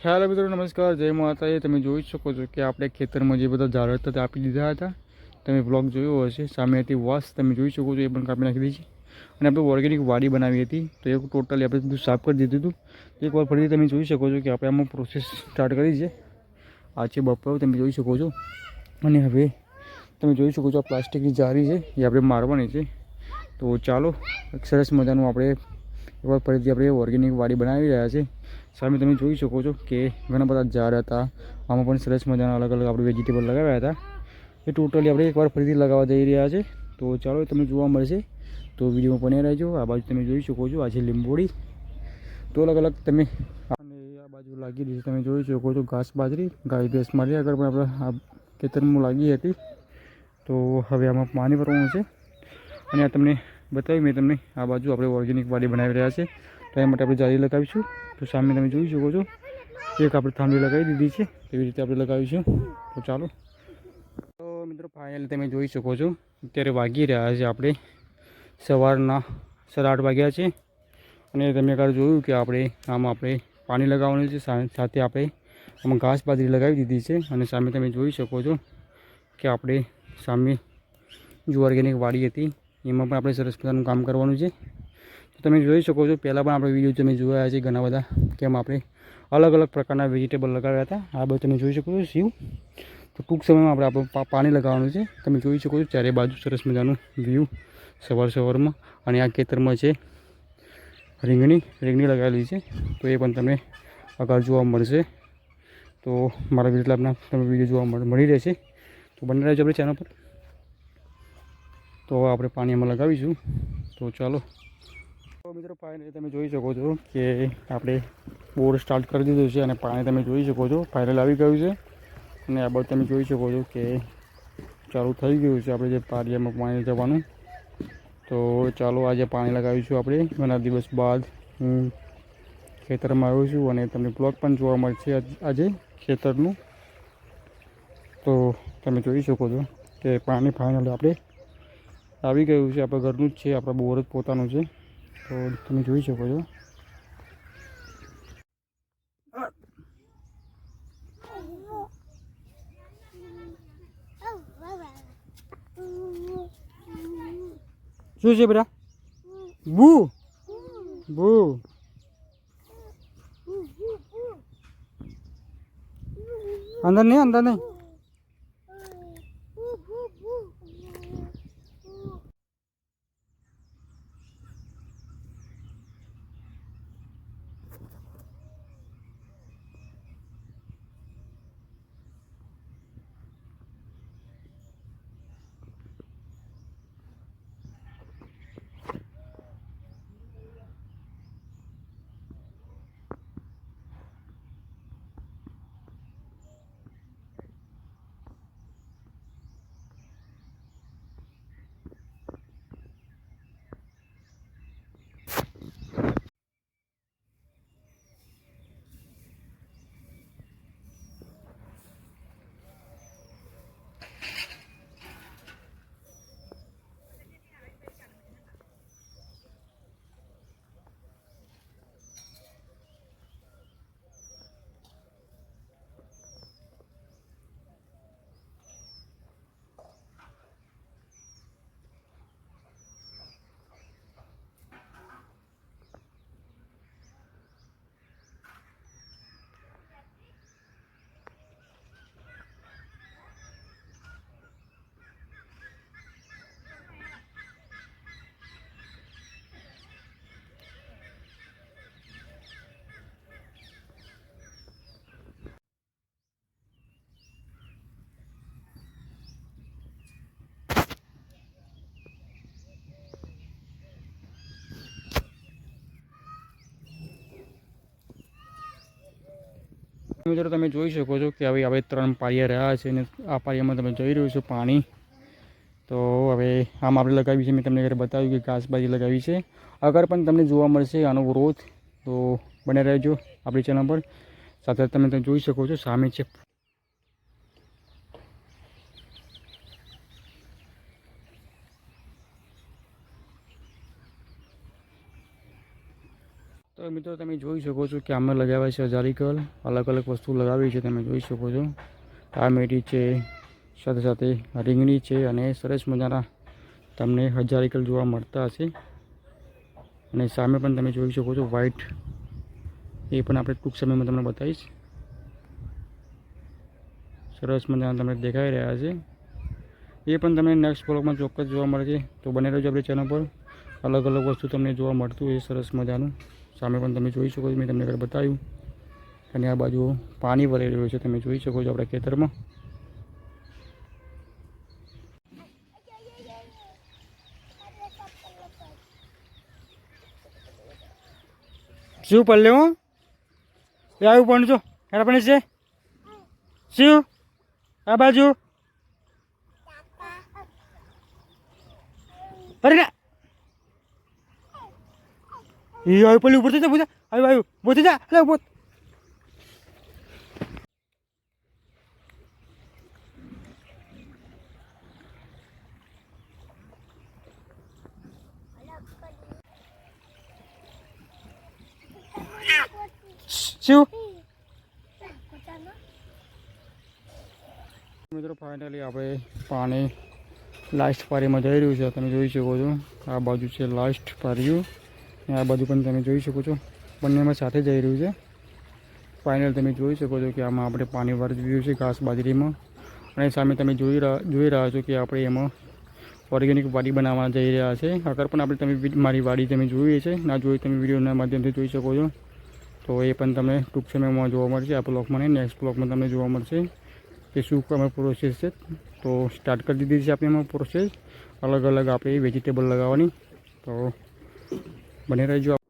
Hello મિત્રો, નમસ્કાર, જય માતાજી। તમે જોઈ શકો છો કે આપણે ખેતરમાં જે બધા ઝાડ હતા તે આપી દીધા હતા। તમે બ્લોગ જોયો હશે, સામે હતી વાસ, તમે જોઈ શકો છો, એ પણ કાપી નાખી દીધી છે। અને આપણે ઓર્ગેનિક વાડી બનાવી હતી, તો એ ટોટલી આપણે બધું સાફ કરી દીધું હતું। એકવાર ફરીથી તમે જોઈ શકો છો કે આપણે આમાં પ્રોસેસ સ્ટાર્ટ કરી છે। આ છે બપોર, તમે જોઈ શકો છો। અને હવે તમે જોઈ શકો છો આ પ્લાસ્ટિકની જારી છે, એ આપણે મારવાની છે। તો ચાલો, એક સરસ મજાનું આપણે એકવાર ફરીથી આપણે ઓર્ગેનિક વાડી બનાવી રહ્યા છે। સામે તમે જોઈ શકો છો કે ઘણા બધા ઝાડ હતા, આમાં પણ સરસ મજાના અલગ અલગ આપણે વેજીટેબલ લગાવ્યા હતા। એ ટોટલી આપણે એકવાર ફરીથી લગાવવા જઈ રહ્યા છે। તો ચાલો, તમને જોવા મળશે, તો વિડીયોમાં બન્યા રહેજો। આ બાજુ તમે જોઈ શકો છો, આ છે લીંબોડી, તો અલગ અલગ તમે અને આ બાજુ લાગી રહી છે, તમે જોઈ શકો છો ઘાસ બાજરી, ગાય ભેંસ મારી આગળ પણ આપણે આ ખેતરમાં લાગી હતી। તો હવે આમાં પાણી ભરવાનું છે, અને આ તમને બતાવી મેં તમને, આ બાજુ આપણે ઓર્ગેનિક વાડી બનાવી રહ્યા છે, તો એ માટે આપણે જાળી લગાવીશું। તો સામે તમે જોઈ શકો છો, એક આપણે થાંભલી લગાવી દીધી છે, એવી રીતે આપણે લગાવીશું। તો ચાલો, તો મિત્રો ફાઇનલી તમે જોઈ શકો છો, અત્યારે વાગી રહ્યા છે આપણે સવારના 8:30 વાગ્યા છે। અને તમે આગળ જોયું કે આમાં આપણે પાણી લગાવવાનું છે, સાથે આપણે આમાં ઘાસ બાજરી લગાવી દીધી છે। અને સામે તમે જોઈ શકો છો કે આપણે સામે જો ઓર્ગેનિક વાડી હતી, એમાં પણ આપણે સરસ મજાનું કામ કરવાનું છે। તો તમે જોઈ શકો છો, પહેલાં પણ આપણે વિડીયો તમે જોયા છે ઘણા બધા, કેમ આપણે અલગ અલગ પ્રકારના વેજીટેબલ લગાવ્યા હતા। આ બધું તમે જોઈ શકો છો સીવ। તો ટૂંક સમયમાં આપણે પાણી લગાવવાનું છે। તમે જોઈ શકો છો ચારે બાજુ સરસ મજાનું વ્યૂ સવારમાં। અને આ ખેતરમાં છે રીંગણી લગાવેલી છે, તો એ પણ તમને આગળ જોવા મળશે। તો મારા વિડીયો તમને વિડીયો જોવા મળી રહેશે, તો બને રહેજો આપણી ચેનલ પર। તો આપણે પાણી એમાં લગાવીશું। તો ચાલો, તો મિત્રો ફાઇનલી તમે જોઈ શકો છો કે આપણે બોર સ્ટાર્ટ કરી દીધું છે, અને પાણી તમે જોઈ શકો છો ફાઇનલ આવી ગયું છે। અને આ બાજુ તમે જોઈ શકો છો કે ચાલુ થઈ ગયું છે આપણે જે પારિયામાં પાણી જવાનું। તો ચાલો, આજે પાણી લગાવીશું આપણે, ઘણા દિવસ બાદ હું ખેતરમાં આવ્યો છું, અને તમને બ્લોગ પણ જોવા મળશે આજે ખેતરનું। તો તમે જોઈ શકો છો કે પાણી ફાઇનલ આપણે આવી ગયું છે, આપણા ઘરનું જ છે, આપણા બોર જ પોતાનું છે। તો તમે જોઈ શકો છો, શું છે બેટા? બુ બુ અંદર નહીં। મિત્રો તમે જોઈ શકો છો કે હવે 3 પાળિયા રહ્યા છે, અને આ પાળિયામાં તમે જોઈ રહ્યું છો પાણી। તો હવે આમ આપણે લગાવી છે, મેં તમને ઘરે બતાવ્યું કે ઘાસબાજી લગાવી છે। અગર પણ તમને જોવા મળશે આનો ગ્રોથ, તો બને રહેજો આપણી ચેનલ પર। સાથે તમે જોઈ શકો છો સામે છે, તો તો મિત્રો તમે જોઈ શકો છો કે અમે લગાવ્યા છે હજારીકલ, અલગ અલગ વસ્તુ લગાવી છે, તમે જોઈ શકો છો. ટામેટી છે, સાથે સાથે રીંગણી છે, અને સરસ મજાના તમને હજારીકલ જોવા મળતા હશે. અને સામે પણ તમે જોઈ શકો છો વ્હાઈટ, એ પણ આપણે ટૂંક સમયમાં તમને બતાવીશ. સરસ મજાના તમને દેખાઈ રહ્યા છે. એ પણ તમને નેક્સ્ટ બ્લોગમાં ચોક્કસ જોવા મળે છે. તો બને રહેજો આપણી ચેનલ પર. અલગ અલગ વસ્તુ તમને જોવા મળતું હોય સરસ મજાનું. સામે પણ તમે જોઈ શકો છો, મેં તમને આગળ બતાવ્યું. અને આ બાજુ પાણી ભરાઈ રહ્યું છે, તમે જોઈ શકો છો આપણા ખેતરમાં. શું પલ્લે હું એ આવ્યું પણ જો એના પણ છે શું આ બાજુ અરે ના એ આવ્યું પેલી ઉપર થઈ જા પૂછા આવ્યું બોથી જા એટલે ઉભો શું મિત્રો ફાઇનલી આપણે પાણી લાસ્ટ પારીમાં જઈ રહ્યું છે, તમે જોઈ શકો છો. આ બાજુ છે લાસ્ટ પારીયું, આ બાજુ પણ તમે જોઈ શકો છો. બંનેમાં સાથે જઈ રહ્યું છે. ફાઇનલ તમે જોઈ શકો છો કે આમાં આપણે પાણી વાળી રહ્યું છે ઘાસ બાજરીમાં. અને સામે તમે જોઈ રહ્યા છો કે આપણે એમાં ઓર્ગેનિક વાડી બનાવવા જઈ રહ્યા છે. આગળ પણ આપણે તમે મારી વાડી તમે જોઈ છે, ના જોઈ તમે વિડીયોના માધ્યમથી જોઈ શકો છો. તો એ પણ તમને ટૂંક સમયમાં જોવા મળશે. આ બ્લોગમાં નહીં, નેક્સ્ટ બ્લોગમાં તમને જોવા મળશે કે શું અમે પ્રોસેસ છે. તો સ્ટાર્ટ કરી દીધી છે આપણે એમાં પ્રોસેસ, અલગ અલગ આપણે વેજીટેબલ લગાવવાની. તો બને રહેજો.